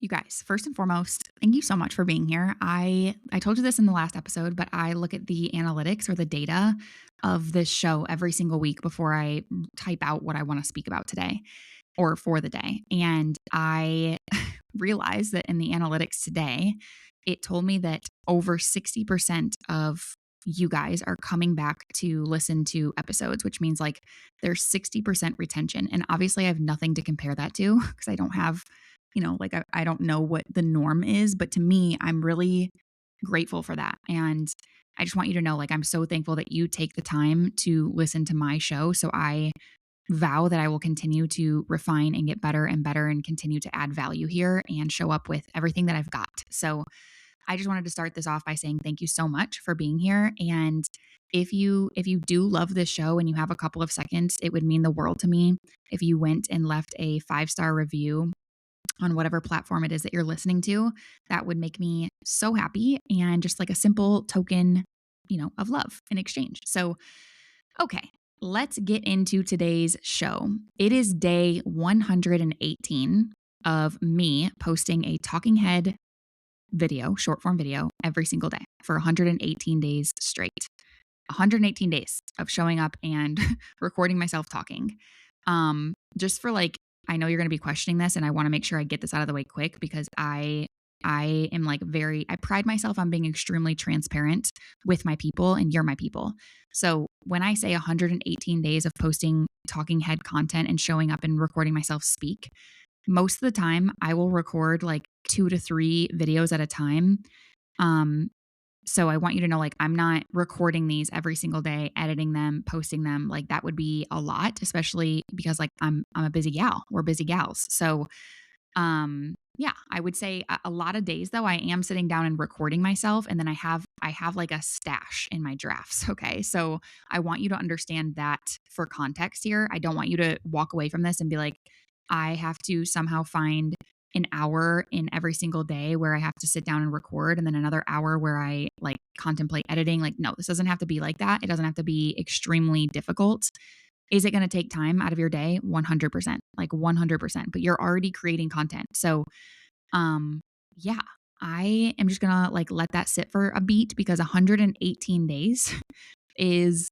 You guys, first and foremost, thank you so much for being here. I told you this in the last episode, but I look at the analytics or the data of this show every single week before I type out what I want to speak about today or for the day. And I realized that in the analytics today, it told me that over 60% of you guys are coming back to listen to episodes, which means like there's 60% retention. And obviously, I have nothing to compare that to because I don't have, like I don't know what the norm is. But to me, I'm really grateful for that. And I just want you to know, like, I'm so thankful that you take the time to listen to my show. So I vow that I will continue to refine and get better and better and continue to add value here and show up with everything that I've got. So I just wanted to start this off by saying thank you so much for being here. And if you do love this show and you have a couple of seconds, it would mean the world to me if you went and left a 5-star review on whatever platform it is that you're listening to. That would make me so happy and just like a simple token, of love in exchange. So, okay, let's get into today's show. It is day 118 of me posting a talking head video, short form video, every single day for 118 days straight. 118 days of showing up and recording myself talking. Just for like, I know you're going to be questioning this, and I want to make sure I get this out of the way quick because I am like I pride myself on being extremely transparent with my people, and you're my people. So when I say 118 days of posting talking head content and showing up and recording myself speak, most of the time I will record like 2 to 3 videos at a time. So I want you to know, like, I'm not recording these every single day, editing them, posting them. Like that would be a lot, especially because like I'm a busy gal. We're busy gals. So yeah, I would say a lot of days though I am sitting down and recording myself, and then I have like a stash in my drafts, okay? So I want you to understand that for context here. I don't want you to walk away from this and be like, I have to somehow find an hour in every single day where I have to sit down and record, and then another hour where I like contemplate editing. Like, no, this doesn't have to be like that. It doesn't have to be extremely difficult. Is it going to take time out of your day? 100%, like 100%, but you're already creating content. So, yeah, I am just going to like let that sit for a beat because 118 days is,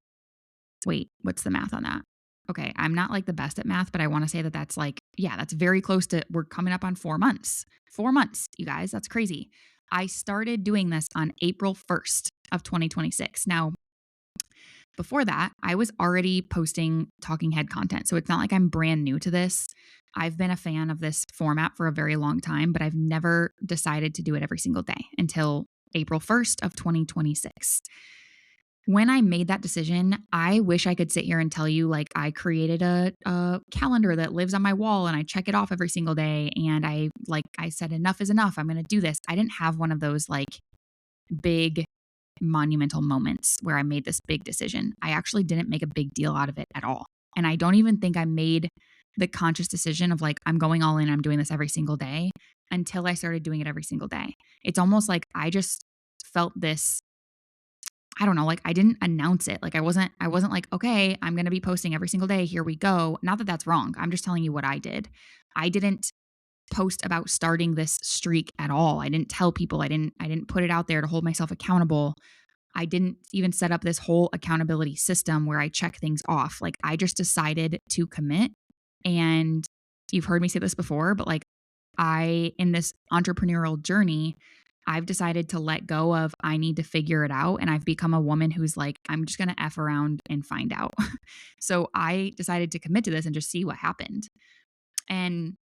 wait, what's the math on that? Okay, I'm not like the best at math, but I want to say that that's like, yeah, that's very close to, we're coming up on 4 months. 4 months, you guys, that's crazy. I started doing this on April 1st of 2026. Now, before that, I was already posting talking head content. So it's not like I'm brand new to this. I've been a fan of this format for a very long time, but I've never decided to do it every single day until April 1st of 2026. When I made that decision, I wish I could sit here and tell you like I created a calendar that lives on my wall and I check it off every single day. And I said, enough is enough. I'm going to do this. I didn't have one of those like big monumental moments where I made this big decision. I actually didn't make a big deal out of it at all. And I don't even think I made the conscious decision of like, I'm going all in, I'm doing this every single day until I started doing it every single day. It's almost like I just felt this, I don't know, like I didn't announce it. Like I wasn't like, okay, I'm going to be posting every single day. Here we go. Not that that's wrong. I'm just telling you what I did. I didn't post about starting this streak at all. I didn't tell people. I didn't put it out there to hold myself accountable. I didn't even set up this whole accountability system where I check things off. Like I just decided to commit. And you've heard me say this before, but like in this entrepreneurial journey, I've decided to let go of I need to figure it out. And I've become a woman who's like, I'm just going to F around and find out. So I decided to commit to this and just see what happened. And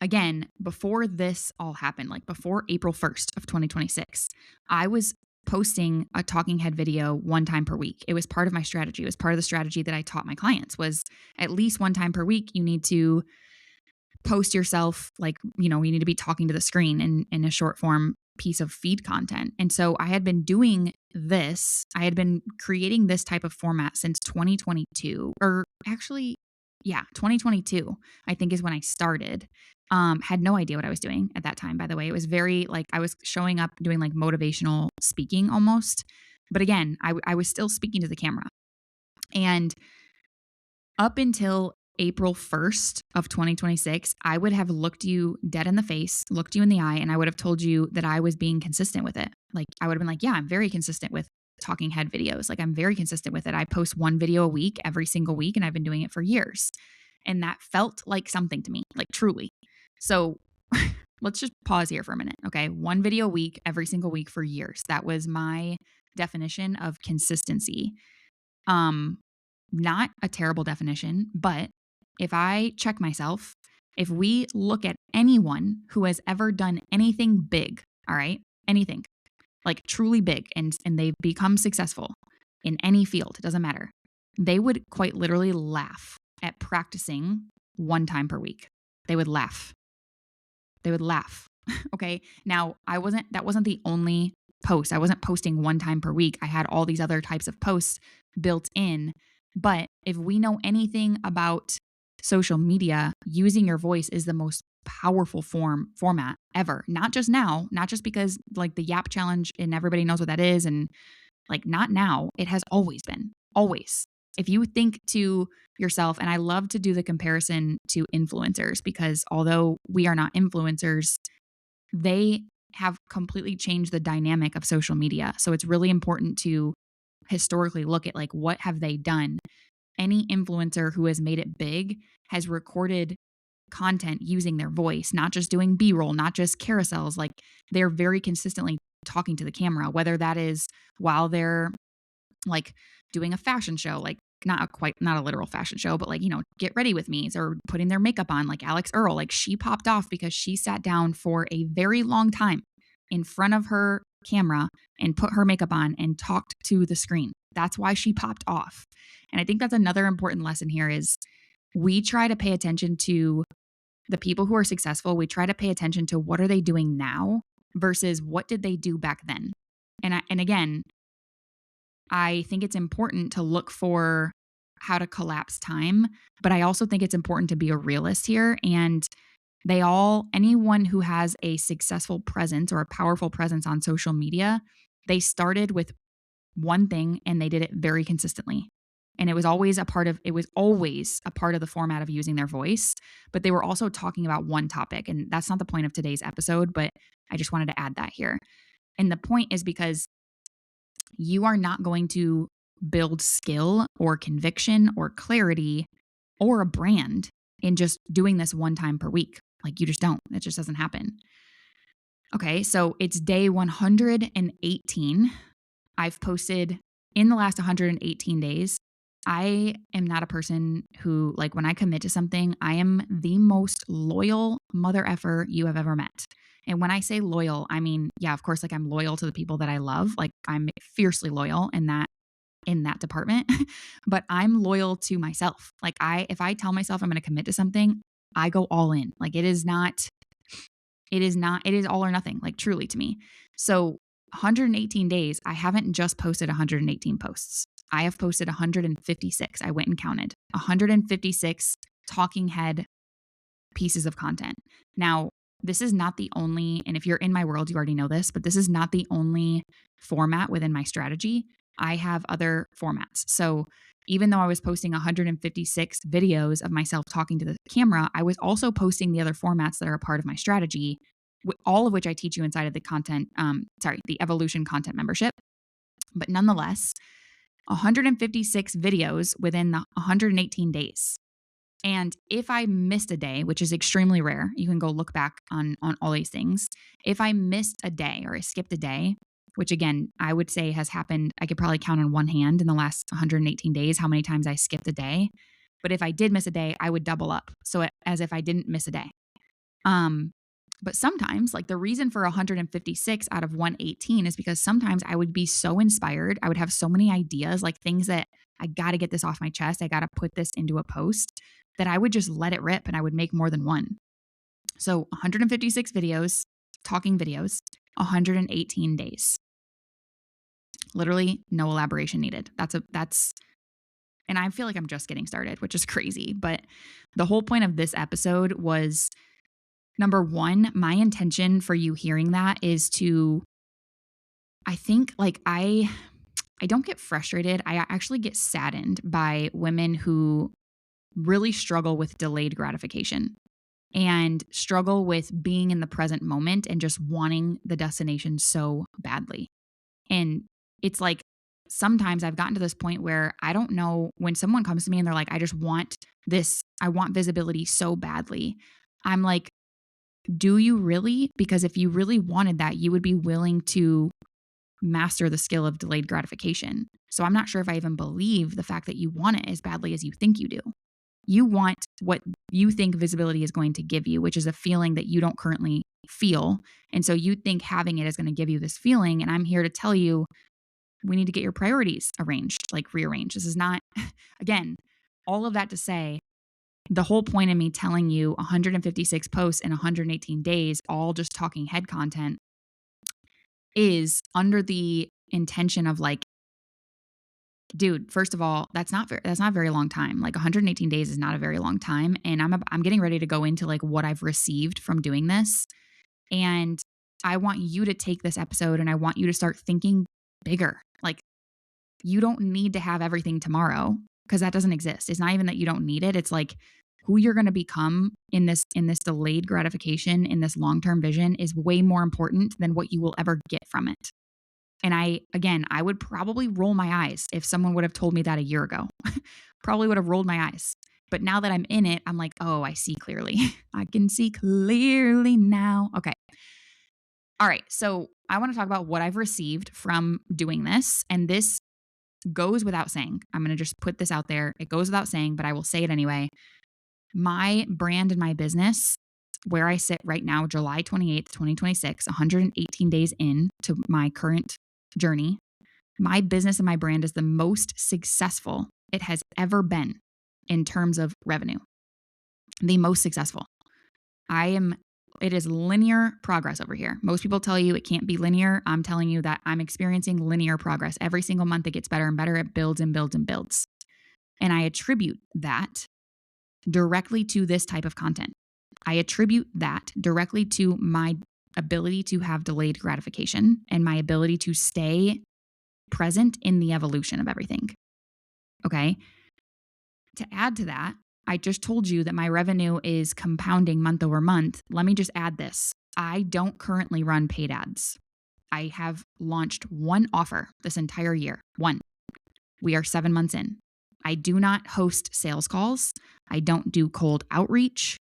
again, before this all happened, like before April 1st of 2026, I was posting a talking head video 1 time per week. It was part of my strategy. It was part of the strategy that I taught my clients was at least 1 time per week, you need to post yourself like, you need to be talking to the screen in a short form piece of feed content. And so I had been doing this. I had been creating this type of format since 2022, or actually, yeah, 2022, I think is when I started. Had no idea what I was doing at that time, by the way. It was very like I was showing up doing like motivational speaking almost. But again, I was still speaking to the camera. And up until April 1st of 2026, I would have looked you dead in the face, looked you in the eye, and I would have told you that I was being consistent with it. Like, I would have been like, yeah, I'm very consistent with talking head videos. Like, I'm very consistent with it. I post one video a week every single week, and I've been doing it for years. And that felt like something to me, like truly. So let's just pause here for a minute. Okay. One video a week, every single week for years. That was my definition of consistency. Not a terrible definition, but if I check myself, if we look at anyone who has ever done anything big, all right, anything like truly big, and they've become successful in any field, it doesn't matter. They would quite literally laugh at practicing one time per week. They would laugh. They would laugh. Okay. Now, that wasn't the only post. I wasn't posting one time per week. I had all these other types of posts built in. But if we know anything about social media, using your voice is the most powerful format ever. Not just now, not just because like the Yap challenge and everybody knows what that is. And like, not now, it has always been, always. If you think to yourself, and I love to do the comparison to influencers, because although we are not influencers, they have completely changed the dynamic of social media. So it's really important to historically look at like, what have they done? Any influencer who has made it big has recorded content using their voice, not just doing B-roll, not just carousels. Like, they're very consistently talking to the camera, whether that is while they're like doing a fashion show, like not a literal fashion show, but like, get ready with me, or putting their makeup on, like Alex Earl. Like, she popped off because she sat down for a very long time in front of her camera and put her makeup on and talked to the screen. That's why she popped off. And I think that's another important lesson here is we try to pay attention to the people who are successful. We try to pay attention to what are they doing now versus what did they do back then. And again, I think it's important to look for how to collapse time, but I also think it's important to be a realist here. And anyone who has a successful presence or a powerful presence on social media, they started with one thing and they did it very consistently. And it was always a part of the format of using their voice, but they were also talking about one topic. And that's not the point of today's episode, but I just wanted to add that here. And the point is because you are not going to build skill or conviction or clarity or a brand in just doing this one time per week. Like, you just don't. It just doesn't happen. Okay, so it's day 118. I've posted in the last 118 days. I am not a person who, like, when I commit to something, I am the most loyal mother effer you have ever met. And when I say loyal, I mean, yeah, of course, like, I'm loyal to the people that I love. Like, I'm fiercely loyal in that department, but I'm loyal to myself. Like, if I tell myself I'm going to commit to something, I go all in. Like, it is all or nothing, like, truly, to me. So 118 days, I haven't just posted 118 posts. I have posted 156. I went and counted 156 talking head pieces of content. Now, this is not the only, and if you're in my world, you already know this, but this is not the only format within my strategy. I have other formats. So even though I was posting 156 videos of myself talking to the camera, I was also posting the other formats that are a part of my strategy, all of which I teach you inside of the Evolution Content Membership. But nonetheless, 156 videos within the 118 days. And if I missed a day, which is extremely rare, you can go look back on all these things. If I missed a day or I skipped a day, which again, I would say has happened, I could probably count on one hand in the last 118 days how many times I skipped a day. But if I did miss a day, I would double up. So as if I didn't miss a day. But sometimes, like, the reason for 156 out of 118 is because sometimes I would be so inspired. I would have so many ideas, like things that I got to get this off my chest. I got to put this into a post, that I would just let it rip and I would make more than one. So 156 videos, talking videos, 118 days. Literally no elaboration needed. And I feel like I'm just getting started, which is crazy. But the whole point of this episode was, number one, my intention for you hearing that is to, I think, like, I don't get frustrated. I actually get saddened by women who really struggle with delayed gratification and struggle with being in the present moment and just wanting the destination so badly. And it's like sometimes I've gotten to this point where I don't know when someone comes to me and they're like, I just want this, I want visibility so badly. I'm like, do you really? Because if you really wanted that, you would be willing to master the skill of delayed gratification. So I'm not sure if I even believe the fact that you want it as badly as you think you do. You want what you think visibility is going to give you, which is a feeling that you don't currently feel. And so you think having it is going to give you this feeling. And I'm here to tell you, we need to get your priorities arranged, like rearranged. This is not, again, all of that to say, the whole point of me telling you 156 posts in 118 days, all just talking head content, is under the intention of like, dude, first of all, that's not a very long time. Like 118 days is not a very long time, and I'm getting ready to go into like what I've received from doing this, and I want you to take this episode and I want you to start thinking bigger. Like, you don't need to have everything tomorrow, because that doesn't exist. It's not even that you don't need it. It's like who you're going to become in this delayed gratification, in this long-term vision, is way more important than what you will ever get from it. And I would probably roll my eyes if someone would have told me that a year ago. Probably would have rolled my eyes. But now that I'm in it, I'm like, oh, I see clearly. I can see clearly now. Okay. All right. So I want to talk about what I've received from doing this. And this goes without saying. I'm going to just put this out there. It goes without saying, but I will say it anyway. My brand and my business, where I sit right now, July 28th, 2026, 118 days in to my current journey, my business and my brand is the most successful it has ever been in terms of revenue. The most successful. It is linear progress over here. Most people tell you it can't be linear. I'm telling you that I'm experiencing linear progress. Every single month it gets better and better. It builds and builds and builds. And I attribute that directly to this type of content. I attribute that directly to my ability to have delayed gratification and my ability to stay present in the evolution of everything. Okay. To add to that, I just told you that my revenue is compounding month over month. Let me just add this. I don't currently run paid ads. I have launched one offer this entire year. One. We are 7 months in. I do not host sales calls. I don't do cold outreach.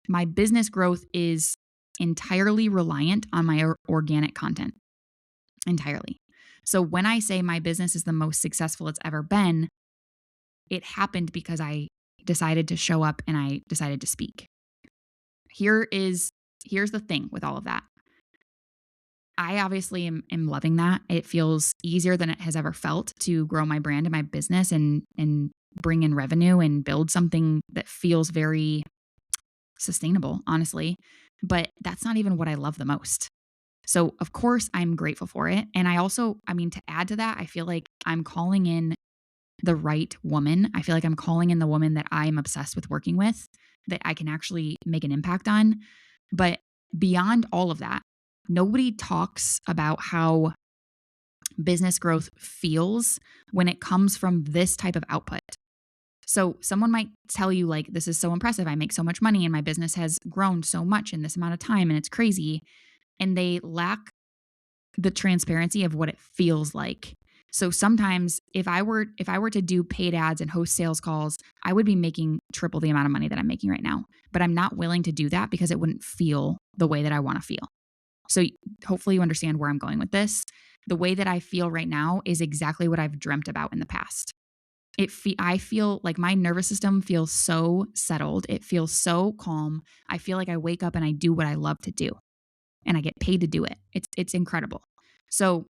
My business growth is entirely reliant on my organic content. Entirely. So when I say my business is the most successful it's ever been, it happened because I decided to show up and I decided to speak. Here's the thing with all of that. I obviously am loving that. It feels easier than it has ever felt to grow my brand and my business and bring in revenue and build something that feels very sustainable, honestly. But that's not even what I love the most. So of course I'm grateful for it. And I also, to add to that, I feel like I'm calling in the right woman. I feel like I'm calling in the woman that I am obsessed with working with, that I can actually make an impact on. But beyond all of that, nobody talks about how business growth feels when it comes from this type of output. So someone might tell you like, this is so impressive. I make so much money and my business has grown so much in this amount of time and it's crazy. And they lack the transparency of what it feels like. So sometimes if I were to do paid ads and host sales calls, I would be making triple the amount of money that I'm making right now. But I'm not willing to do that because it wouldn't feel the way that I want to feel. So hopefully you understand where I'm going with this. The way that I feel right now is exactly what I've dreamt about in the past. I feel like my nervous system feels so settled. It feels so calm. I feel like I wake up and I do what I love to do and I get paid to do it. It's incredible. So,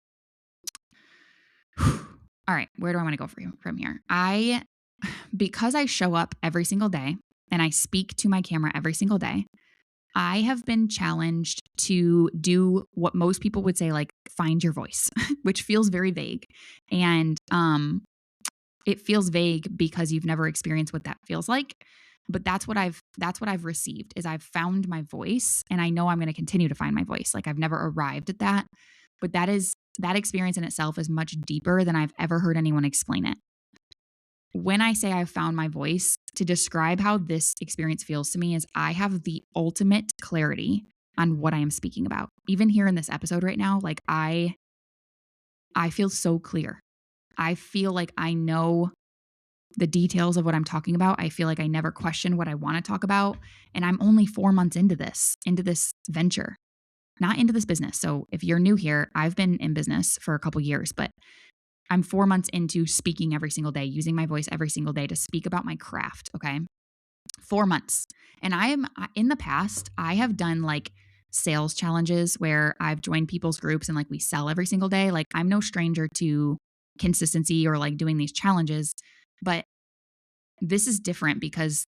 all right, where do I want to go from here? Because I show up every single day and I speak to my camera every single day, I have been challenged to do what most people would say, like find your voice, which feels very vague. And it feels vague because you've never experienced what that feels like. But that's what I've received is I've found my voice, and I know I'm going to continue to find my voice. Like I've never arrived at that, but that experience in itself is much deeper than I've ever heard anyone explain it. when I say I've found my voice, to describe how this experience feels to me is I have the ultimate clarity on what I am speaking about. Even here in this episode right now, like I feel so clear. I feel like I know the details of what I'm talking about. I feel like I never question what I want to talk about. And I'm only 4 months into this venture, not into this business. So if you're new here, I've been in business for a couple years, but I'm 4 months into speaking every single day, using my voice every single day to speak about my craft. Okay. 4 months. And in the past, I have done like sales challenges where I've joined people's groups and like we sell every single day. Like I'm no stranger to consistency or like doing these challenges, but this is different because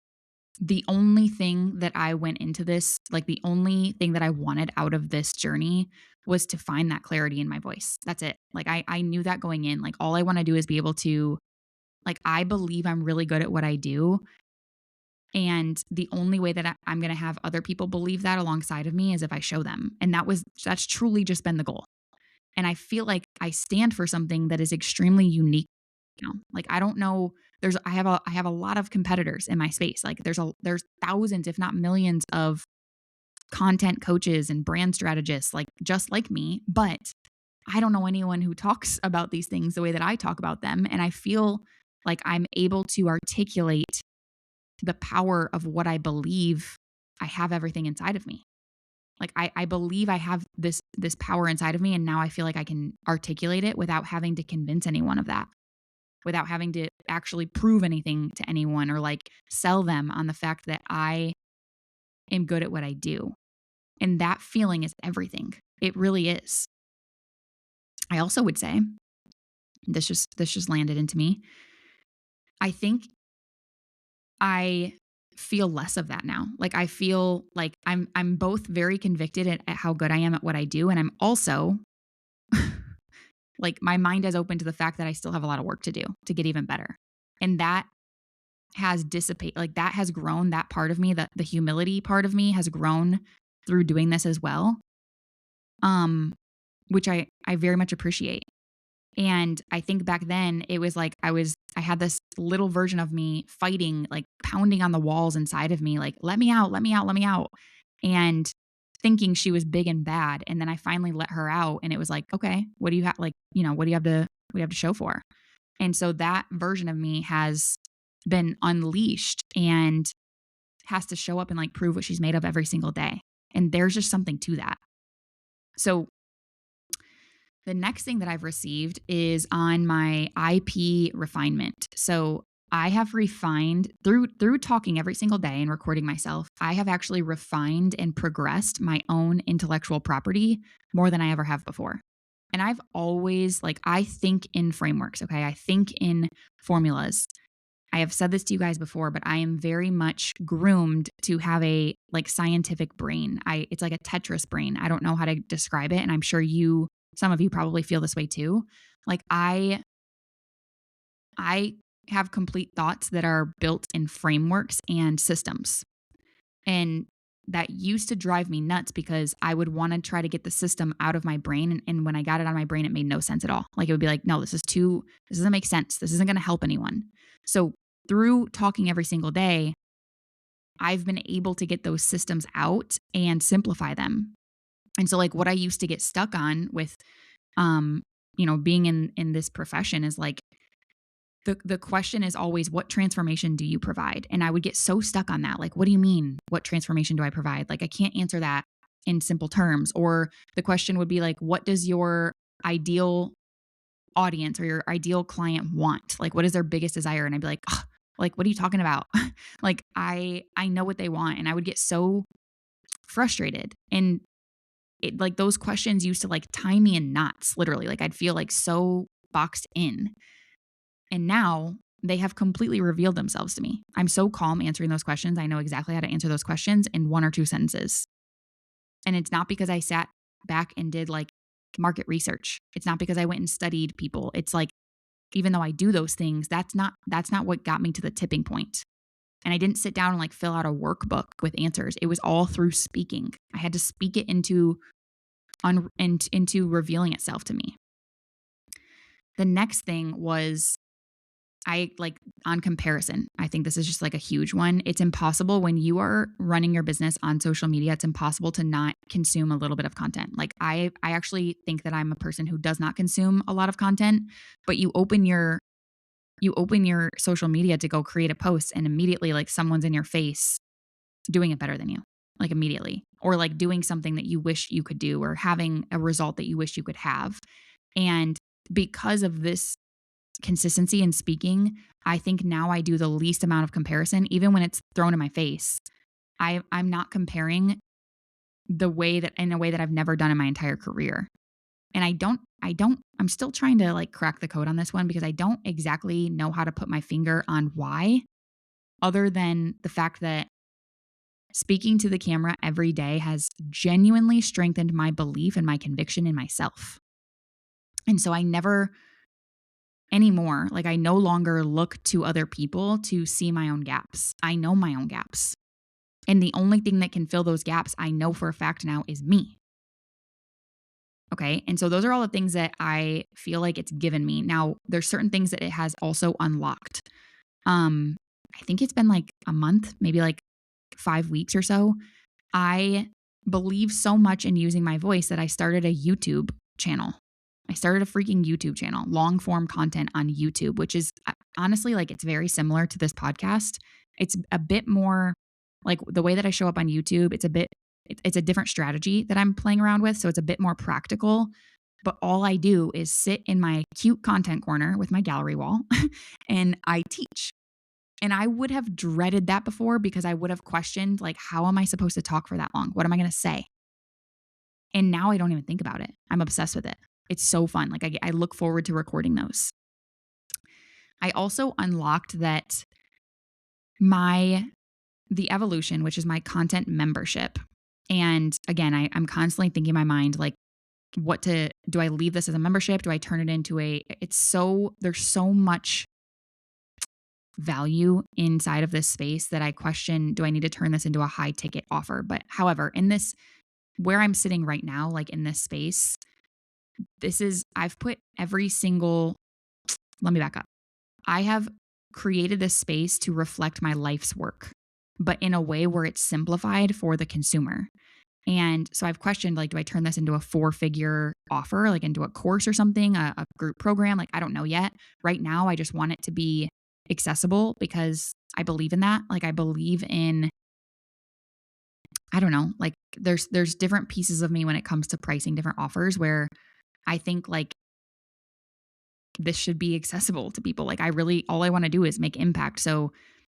the only thing that I went into this, like the only thing that I wanted out of this journey was to find that clarity in my voice. That's it. Like I knew that going in. Like all I want to do is be able to, like, I believe I'm really good at what I do. And the only way that I'm going to have other people believe that alongside of me is if I show them. And that's truly just been the goal. And I feel like I stand for something that is extremely unique. Like I don't know, I have a lot of competitors in my space. Like there's thousands, if not millions of content coaches and brand strategists, like just like me, but I don't know anyone who talks about these things the way that I talk about them. And I feel like I'm able to articulate the power of what I believe. I have everything inside of me. Like I believe I have this power inside of me. And now I feel like I can articulate it without having to convince anyone of that, without having to actually prove anything to anyone or like sell them on the fact that I am good at what I do. And that feeling is everything. It really is. I also would say, this just landed into me. I think I feel less of that now. Like I feel like I'm both very convicted at how good I am at what I do, and I'm also like my mind has opened to the fact that I still have a lot of work to do to get even better. And that has dissipated, like that has grown. That part of me, the humility part of me has grown through doing this as well. Which I very much appreciate. And I think back then it was like I had this little version of me fighting, like pounding on the walls inside of me, like, let me out, let me out, let me out. And thinking she was big and bad. And then I finally let her out and it was like, okay, what do you have? Like, what do you have to show for? And so that version of me has been unleashed and has to show up and like prove what she's made of every single day. And there's just something to that. So the next thing that I've received is on my IP refinement. So I have refined through talking every single day and recording myself. I have actually refined and progressed my own intellectual property more than I ever have before. And I've always I think in frameworks, okay? I think in formulas. I have said this to you guys before, but I am very much groomed to have a scientific brain. It's like a Tetris brain. I don't know how to describe it, and I'm sure some of you probably feel this way too. Like I have complete thoughts that are built in frameworks and systems. And that used to drive me nuts because I would want to try to get the system out of my brain. And when I got it out of my brain, it made no sense at all. Like it would be like, no, this doesn't make sense. This isn't going to help anyone. So through talking every single day, I've been able to get those systems out and simplify them. And so what I used to get stuck on with, being in this profession is the question is always, what transformation do you provide? And I would get so stuck on that. Like, what do you mean? What transformation do I provide? Like, I can't answer that in simple terms. Or the question would be like, what does your ideal audience or your ideal client want? Like, what is their biggest desire? And I'd be like, oh, what are you talking about? I know what they want. And I would get so frustrated. And those questions used to tie me in knots, literally. I'd feel so boxed in. And now they have completely revealed themselves to me. I'm so calm answering those questions. I know exactly how to answer those questions in 1 or 2 sentences. And it's not because I sat back and did market research. It's not because I went and studied people. It's even though I do those things, that's not what got me to the tipping point. And I didn't sit down and fill out a workbook with answers. It was all through speaking. I had to speak it into revealing itself to me. The next thing was I like on comparison. I think this is just like a huge one. It's impossible when you are running your business on social media. It's impossible to not consume a little bit of content. Like I actually think that I'm a person who does not consume a lot of content, but you open your social media to go create a post and immediately like someone's in your face doing it better than you, like immediately, or like doing something that you wish you could do or having a result that you wish you could have. And because of this consistency in speaking, I think now I do the least amount of comparison, even when it's thrown in my face. I'm not comparing the way that in a way that I've never done in my entire career. And I'm still trying to like crack the code on this one because I don't exactly know how to put my finger on why, other than the fact that speaking to the camera every day has genuinely strengthened my belief and my conviction in myself. And so I never anymore, like I no longer look to other people to see my own gaps. I know my own gaps. And the only thing that can fill those gaps, I know for a fact now, is me. Okay. And so those are all the things that I feel like it's given me. Now, there's certain things that it has also unlocked. I think it's been like a month, maybe like 5 weeks or so. I believe so much in using my voice that I started a YouTube channel. I started a freaking YouTube channel, long form content on YouTube, which is honestly like it's very similar to this podcast. It's a bit more like the way that I show up on YouTube. It's a different strategy that I'm playing around with. So it's a bit more practical. But all I do is sit in my cute content corner with my gallery wall and I teach. And I would have dreaded that before because I would have questioned, like, how am I supposed to talk for that long? What am I going to say? And now I don't even think about it. I'm obsessed with it. It's so fun. Like I look forward to recording those. I also unlocked that the evolution, which is my content membership. And again, I'm constantly thinking in my mind, like, do I leave this as a membership? Do I turn it into there's so much value inside of this space that I question, do I need to turn this into a high ticket offer? But however, where I'm sitting right now, like in this space, I've put let me back up. I have created this space to reflect my life's work, but in a way where it's simplified for the consumer. And so I've questioned, like, do I turn this into a 4-figure offer, like into a course or something, a group program? Like, I don't know yet. Right now, I just want it to be accessible because I believe in that. Like, I believe in, I don't know, like there's different pieces of me when it comes to pricing different offers where I think like this should be accessible to people. Like all I want to do is make impact. So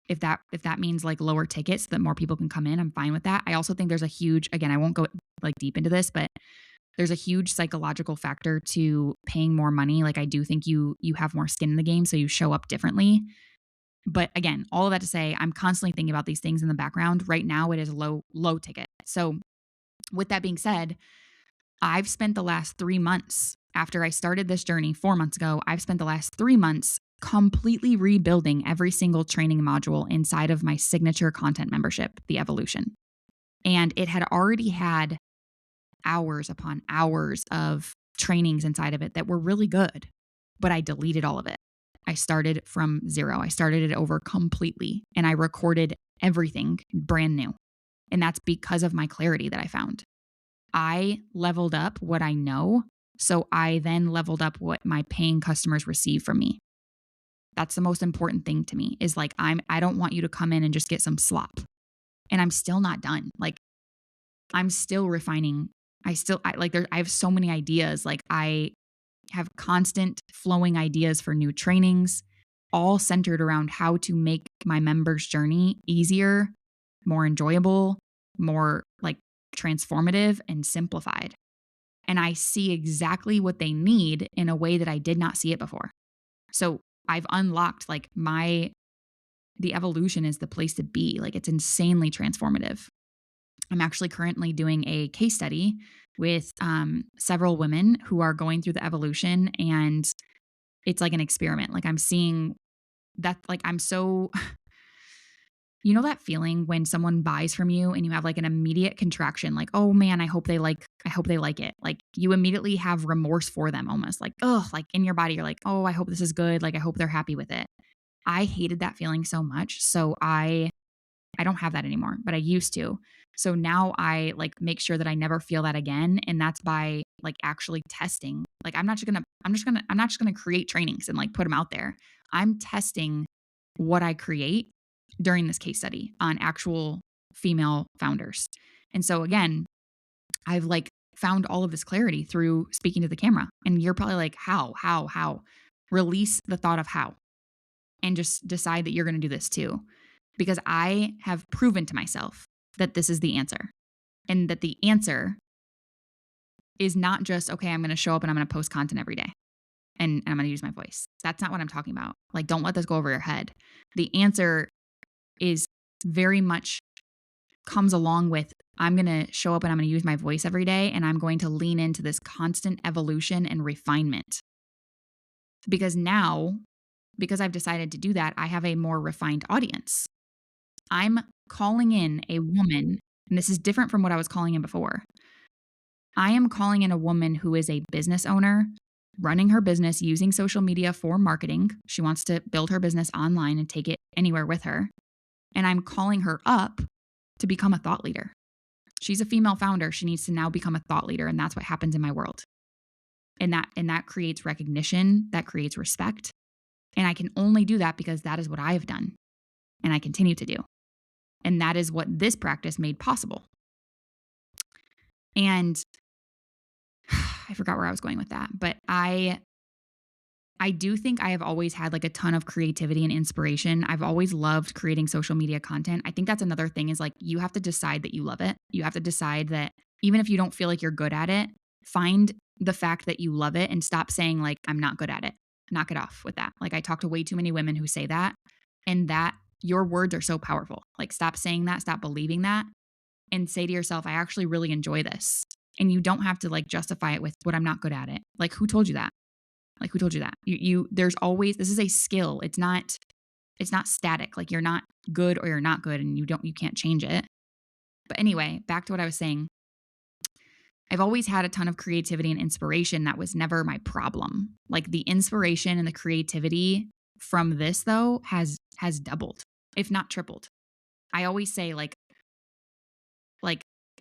if that means like lower tickets so that more people can come in, I'm fine with that. I also think there's a huge, again, I won't go like deep into this, but there's a huge psychological factor to paying more money. Like I do think you have more skin in the game, so you show up differently. But again, all of that to say, I'm constantly thinking about these things in the background. Right now it is low ticket. So with that being said, I've spent the last 3 months after I started this journey 4 months ago, I've spent the last 3 months completely rebuilding every single training module inside of my signature content membership, the Evolution. And it had already had hours upon hours of trainings inside of it that were really good, but I deleted all of it. I started from zero. I started it over completely and I recorded everything brand new. And that's because of my clarity that I found. I leveled up what I know, so I then leveled up what my paying customers receive from me. That's the most important thing to me is like, I don't want you to come in and just get some slop. And I'm still not done. Like I'm still refining. I have so many ideas. Like I have constant flowing ideas for new trainings, all centered around how to make my members' journey easier, more enjoyable, more like transformative and simplified. And I see exactly what they need in a way that I did not see it before. So I've unlocked like the Evolution is the place to be. Like it's insanely transformative. I'm actually currently doing a case study with several women who are going through the Evolution, and it's like an experiment. Like I'm seeing that, like I'm so, you know, that feeling when someone buys from you and you have like an immediate contraction, like, oh man, I hope they like it. Like you immediately have remorse for them almost like, oh, like in your body, you're like, oh, I hope this is good. Like I hope they're happy with it. I hated that feeling so much. So I don't have that anymore, but I used to. So now I like make sure that I never feel that again. And that's by like actually testing. Like I'm not just gonna create trainings and like put them out there. I'm testing what I create during this case study on actual female founders. And so again, I've like found all of this clarity through speaking to the camera. And you're probably like, how? Release the thought of how and just decide that you're going to do this too. Because I have proven to myself that this is the answer and that the answer is not just, okay, I'm going to show up and I'm going to post content every day and I'm going to use my voice. That's not what I'm talking about. Like, don't let this go over your head. The answer is very much comes along with I'm going to show up and I'm going to use my voice every day and I'm going to lean into this constant evolution and refinement. Because now, because I've decided to do that, I have a more refined audience. I'm calling in a woman, and this is different from what I was calling in before. I am calling in a woman who is a business owner, running her business using social media for marketing. She wants to build her business online and take it anywhere with her. And I'm calling her up to become a thought leader. She's a female founder. She needs to now become a thought leader, and that's what happens in my world. And that creates recognition, that creates respect. And I can only do that because that is what I have done and I continue to do. And that is what this practice made possible. And I forgot where I was going with that, but I do think I have always had like a ton of creativity and inspiration. I've always loved creating social media content. I think that's another thing is like you have to decide that you love it. You have to decide that even if you don't feel like you're good at it, find the fact that you love it and stop saying like, I'm not good at it. Knock it off with that. Like I talk to way too many women who say that, and that your words are so powerful. Like stop saying that, stop believing that, and say to yourself, I actually really enjoy this. And you don't have to like justify it with, but I'm not good at it. Like who told you that? Like who told you that? There's always, this is a skill. It's not static. Like you're not good or you're not good and you can't change it. But anyway, back to what I was saying. I've always had a ton of creativity and inspiration. That was never my problem. Like the inspiration and the creativity from this though has doubled, if not tripled. I always say like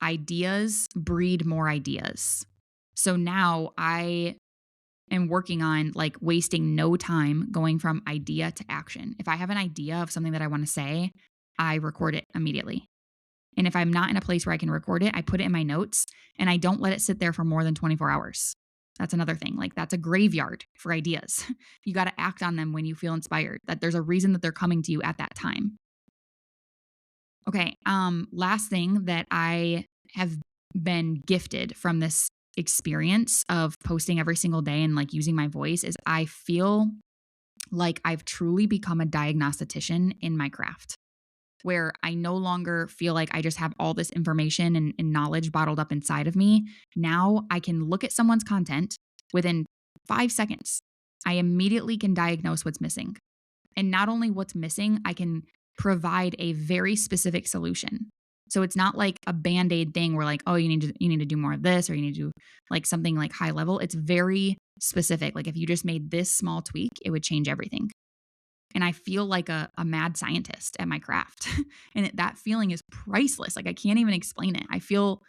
ideas breed more ideas. So now I am working on like wasting no time going from idea to action. If I have an idea of something that I want to say, I record it immediately. And if I'm not in a place where I can record it, I put it in my notes and I don't let it sit there for more than 24 hours. That's another thing. Like that's a graveyard for ideas. You got to act on them when you feel inspired, that there's a reason that they're coming to you at that time. Okay. Last thing that I have been gifted from this experience of posting every single day and like using my voice is I feel like I've truly become a diagnostician in my craft, where I no longer feel like I just have all this information and knowledge bottled up inside of me. Now I can look at someone's content within 5 seconds. I immediately can diagnose what's missing. And not only what's missing, I can provide a very specific solution. So it's not like a Band-Aid thing where like, oh, you need to do more of this, or you need to do like something like high level. It's very specific. Like if you just made this small tweak, it would change everything. And I feel like a mad scientist at my craft. And that feeling is priceless. Like I can't even explain it. I feel,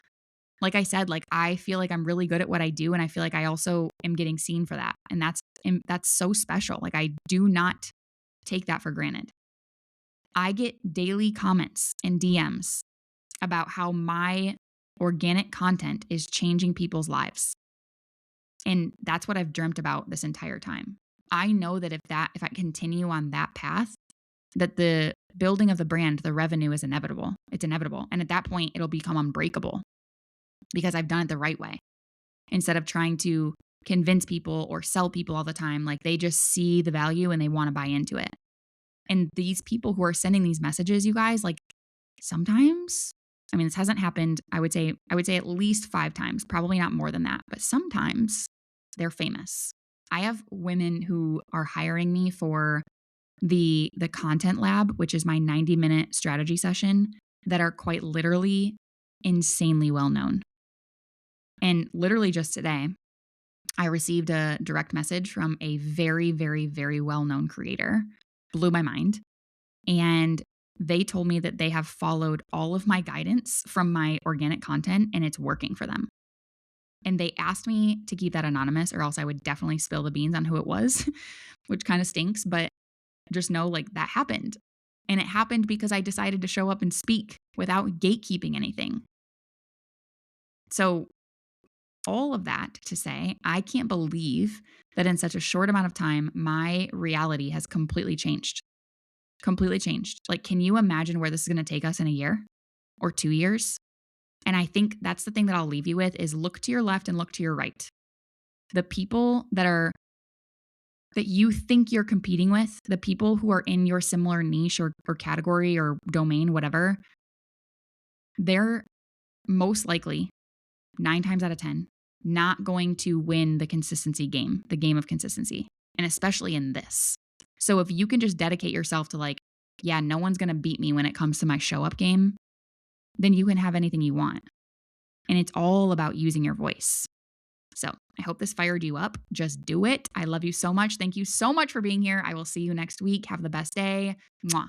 like I said, like I feel like I'm really good at what I do. And I feel like I also am getting seen for that. And that's so special. Like I do not take that for granted. I get daily comments and DMs about how my organic content is changing people's lives. And that's what I've dreamt about this entire time. I know that if I continue on that path, that the building of the brand, the revenue is inevitable. It's inevitable. And at that point, it'll become unbreakable because I've done it the right way. Instead of trying to convince people or sell people all the time, like they just see the value and they want to buy into it. And these people who are sending these messages, you guys, like sometimes, I mean, this hasn't happened, I would say at least 5 times, probably not more than that, but sometimes they're famous. I have women who are hiring me for the content lab, which is my 90-minute strategy session, that are quite literally insanely well known. And literally just today, I received a direct message from a very, very, very well-known creator blew my mind. And they told me that they have followed all of my guidance from my organic content and it's working for them. And they asked me to keep that anonymous or else I would definitely spill the beans on who it was, which kind of stinks, but just know like that happened. And it happened because I decided to show up and speak without gatekeeping anything. So, all of that to say, I can't believe that in such a short amount of time, my reality has completely changed. Completely changed. Like, can you imagine where this is going to take us in a year or 2 years? And I think that's the thing that I'll leave you with is look to your left and look to your right. The people that you think you're competing with, the people who are in your similar niche or category or domain, whatever, they're most likely 9 times out of 10 not going to win the consistency game, the game of consistency, and especially in this. So if you can just dedicate yourself to like, yeah, no one's going to beat me when it comes to my show up game, then you can have anything you want. And it's all about using your voice. So I hope this fired you up. Just do it. I love you so much. Thank you so much for being here. I will see you next week. Have the best day. Mwah.